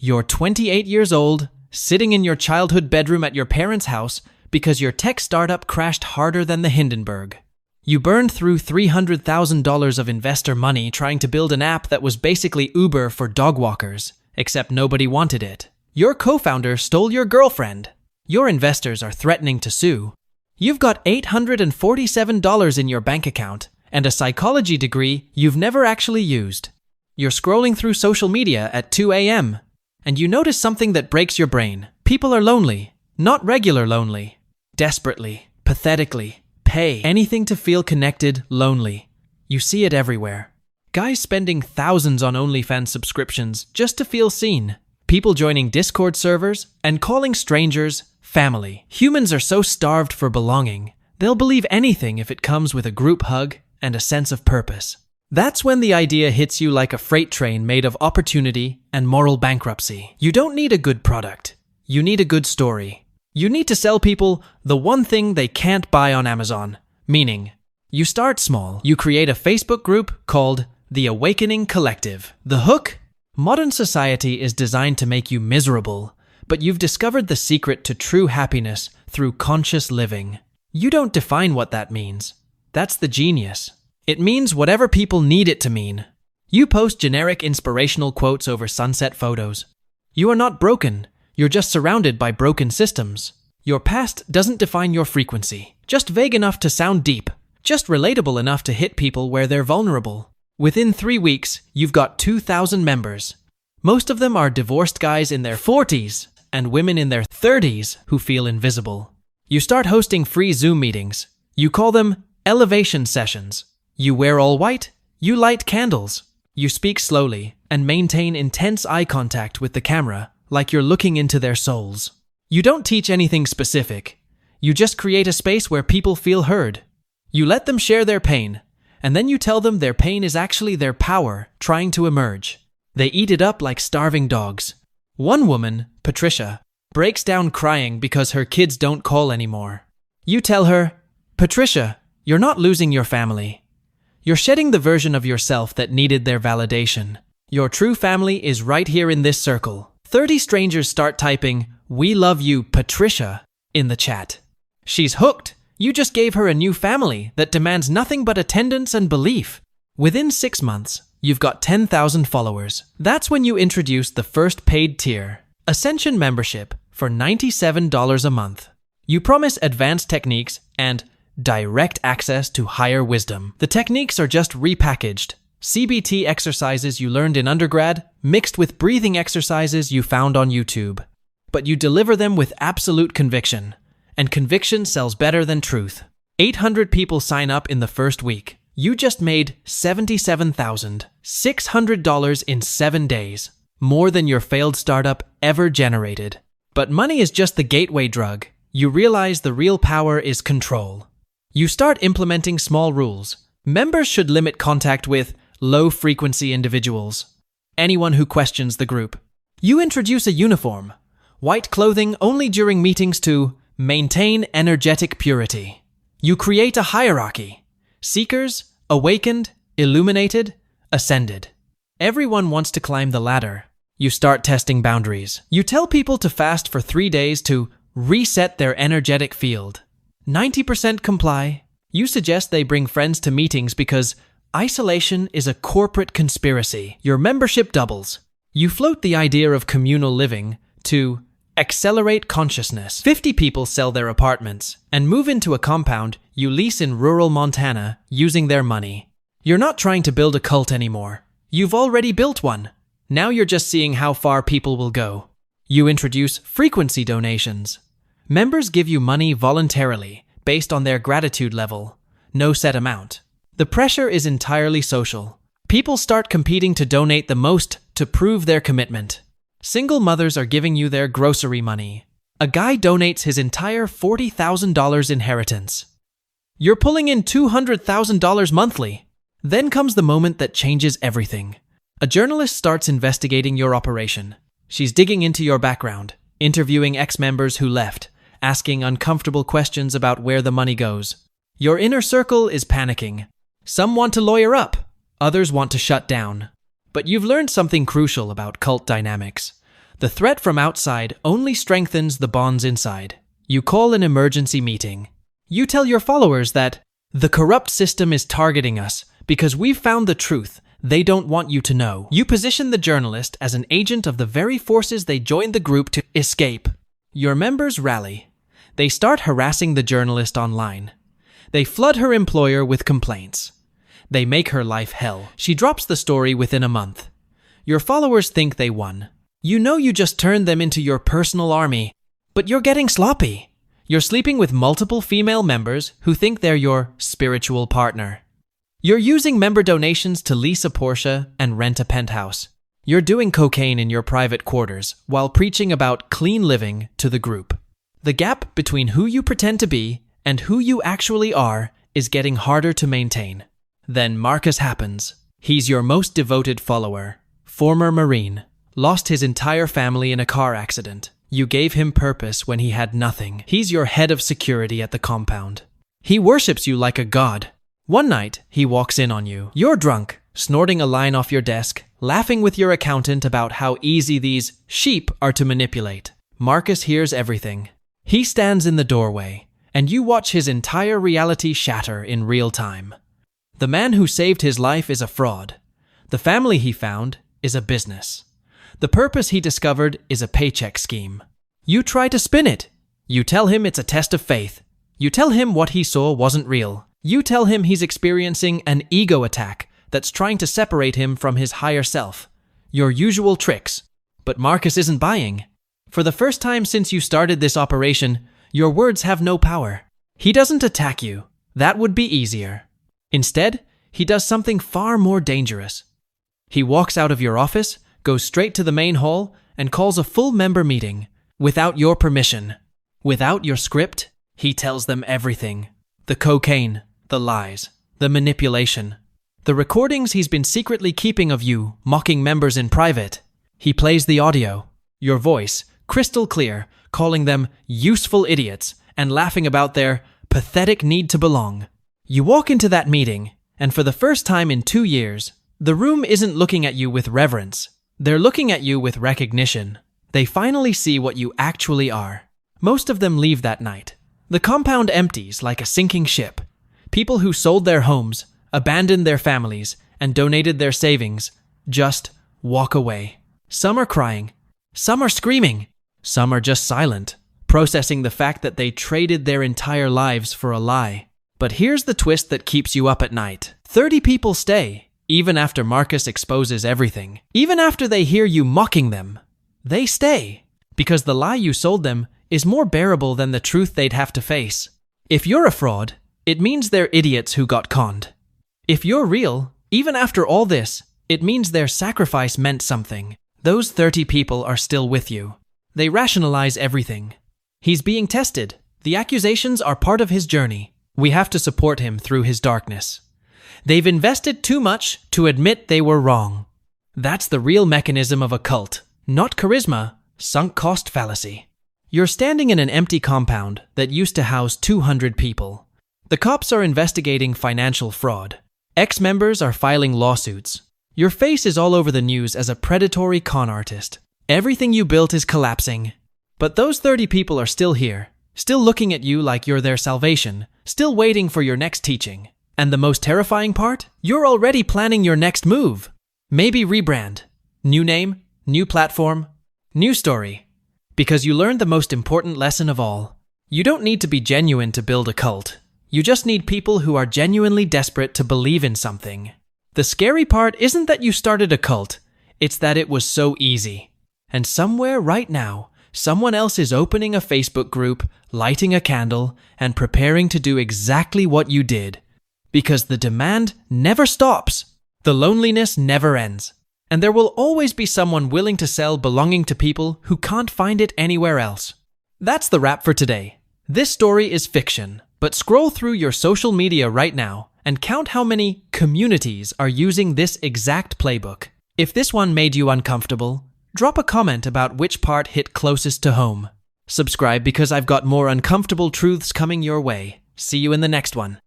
You're 28 years old, sitting in your childhood bedroom at your parents' house because your tech startup crashed harder than the Hindenburg. You burned through $300,000 of investor money trying to build an app that was basically Uber for dog walkers, except nobody wanted it. Your co-founder stole your girlfriend. Your investors are threatening to sue. You've got $847 in your bank account and a psychology degree you've never actually used. You're scrolling through social media at 2 a.m. and you notice something that breaks your brain. People are lonely, not regular lonely. Desperately, pathetically, pay anything to feel connected, lonely. You see it everywhere. Guys spending thousands on OnlyFans subscriptions just to feel seen. People joining Discord servers and calling strangers family. Humans are so starved for belonging, they'll believe anything if it comes with a group hug and a sense of purpose. That's when the idea hits you like a freight train made of opportunity and moral bankruptcy. You don't need a good product. You need a good story. You need to sell people the one thing they can't buy on Amazon, meaning you start small. You create a Facebook group called The Awakening Collective. The hook? Modern society is designed to make you miserable, but you've discovered the secret to true happiness through conscious living. You don't define what that means. That's the genius. It means whatever people need it to mean. You post generic inspirational quotes over sunset photos. You are not broken. You're just surrounded by broken systems. Your past doesn't define your frequency. Just vague enough to sound deep. Just relatable enough to hit people where they're vulnerable. Within 3 weeks, you've got 2,000 members. Most of them are divorced guys in their 40s and women in their 30s who feel invisible. You start hosting free Zoom meetings. You call them elevation sessions. You wear all white. You light candles. You speak slowly and maintain intense eye contact with the camera, like you're looking into their souls. You don't teach anything specific. You just create a space where people feel heard. You let them share their pain, and then you tell them their pain is actually their power trying to emerge. They eat it up like starving dogs. One woman, Patricia, breaks down crying because her kids don't call anymore. You tell her, Patricia, you're not losing your family. You're shedding the version of yourself that needed their validation. Your true family is right here in this circle. 30 strangers start typing, "We love you, Patricia," in the chat. She's hooked. You just gave her a new family that demands nothing but attendance and belief. Within 6 months, you've got 10,000 followers. That's when you introduce the first paid tier, Ascension membership, for $97 a month. You promise advanced techniques and direct access to higher wisdom. The techniques are just repackaged. CBT exercises you learned in undergrad, mixed with breathing exercises you found on YouTube. But you deliver them with absolute conviction. And conviction sells better than truth. 800 people sign up in the first week. You just made $77,600 in 7 days. More than your failed startup ever generated. But money is just the gateway drug. You realize the real power is control. You start implementing small rules. Members should limit contact with low-frequency individuals. Anyone who questions the group. You introduce a uniform. White clothing only during meetings to maintain energetic purity. You create a hierarchy. Seekers, awakened, illuminated, ascended. Everyone wants to climb the ladder. You start testing boundaries. You tell people to fast for 3 days to reset their energetic field. 90% comply. You suggest they bring friends to meetings because isolation is a corporate conspiracy. Your membership doubles. You float the idea of communal living to accelerate consciousness. 50 people sell their apartments and move into a compound you lease in rural Montana using their money. You're not trying to build a cult anymore. You've already built one. Now you're just seeing how far people will go. You introduce frequency donations. Members give you money voluntarily based on their gratitude level. No set amount. The pressure is entirely social. People start competing to donate the most to prove their commitment. Single mothers are giving you their grocery money. A guy donates his entire $40,000 inheritance. You're pulling in $200,000 monthly. Then comes the moment that changes everything. A journalist starts investigating your operation. She's digging into your background, interviewing ex-members who left, asking uncomfortable questions about where the money goes. Your inner circle is panicking. Some want to lawyer up, others want to shut down. But you've learned something crucial about cult dynamics. The threat from outside only strengthens the bonds inside. You call an emergency meeting. You tell your followers that the corrupt system is targeting us because we've found the truth they don't want you to know. You position the journalist as an agent of the very forces they joined the group to escape. Your members rally. They start harassing the journalist online. They flood her employer with complaints. They make her life hell. She drops the story within a month. Your followers think they won. You know you just turned them into your personal army, but you're getting sloppy. You're sleeping with multiple female members who think they're your spiritual partner. You're using member donations to lease a Porsche and rent a penthouse. You're doing cocaine in your private quarters while preaching about clean living to the group. The gap between who you pretend to be and who you actually are is getting harder to maintain. Then Marcus happens. He's your most devoted follower. Former Marine. Lost his entire family in a car accident. You gave him purpose when he had nothing. He's your head of security at the compound. He worships you like a god. One night, he walks in on you. You're drunk, snorting a line off your desk, laughing with your accountant about how easy these sheep are to manipulate. Marcus hears everything. He stands in the doorway, and you watch his entire reality shatter in real time. The man who saved his life is a fraud. The family he found is a business. The purpose he discovered is a paycheck scheme. You try to spin it. You tell him it's a test of faith. You tell him what he saw wasn't real. You tell him he's experiencing an ego attack that's trying to separate him from his higher self. Your usual tricks. But Marcus isn't buying. For the first time since you started this operation, your words have no power. He doesn't attack you. That would be easier. Instead, he does something far more dangerous. He walks out of your office, goes straight to the main hall, and calls a full member meeting. Without your permission. Without your script, he tells them everything. The cocaine, the lies, the manipulation. The recordings he's been secretly keeping of you, mocking members in private. He plays the audio. Your voice, crystal clear, calling them useful idiots and laughing about their pathetic need to belong. You walk into that meeting, and for the first time in 2 years, the room isn't looking at you with reverence. They're looking at you with recognition. They finally see what you actually are. Most of them leave that night. The compound empties like a sinking ship. People who sold their homes, abandoned their families, and donated their savings just walk away. Some are crying. Some are screaming. Some are just silent, processing the fact that they traded their entire lives for a lie. But here's the twist that keeps you up at night. 30 people stay, even after Marcus exposes everything. Even after they hear you mocking them, they stay. Because the lie you sold them is more bearable than the truth they'd have to face. If you're a fraud, it means they're idiots who got conned. If you're real, even after all this, it means their sacrifice meant something. Those 30 people are still with you. They rationalize everything. He's being tested. The accusations are part of his journey. We have to support him through his darkness. They've invested too much to admit they were wrong. That's the real mechanism of a cult. Not charisma, sunk cost fallacy. You're standing in an empty compound that used to house 200 people. The cops are investigating financial fraud. Ex-members are filing lawsuits. Your face is all over the news as a predatory con artist. Everything you built is collapsing. But those 30 people are still here, still looking at you like you're their salvation, still waiting for your next teaching. And the most terrifying part? You're already planning your next move. Maybe rebrand. New name, new platform, new story. Because you learned the most important lesson of all. You don't need to be genuine to build a cult. You just need people who are genuinely desperate to believe in something. The scary part isn't that you started a cult, it's that it was so easy. And somewhere right now, someone else is opening a Facebook group, lighting a candle, and preparing to do exactly what you did. Because the demand never stops. The loneliness never ends. And there will always be someone willing to sell belonging to people who can't find it anywhere else. That's the wrap for today. This story is fiction, but scroll through your social media right now and count how many communities are using this exact playbook. If this one made you uncomfortable, drop a comment about which part hit closest to home. Subscribe because I've got more uncomfortable truths coming your way. See you in the next one.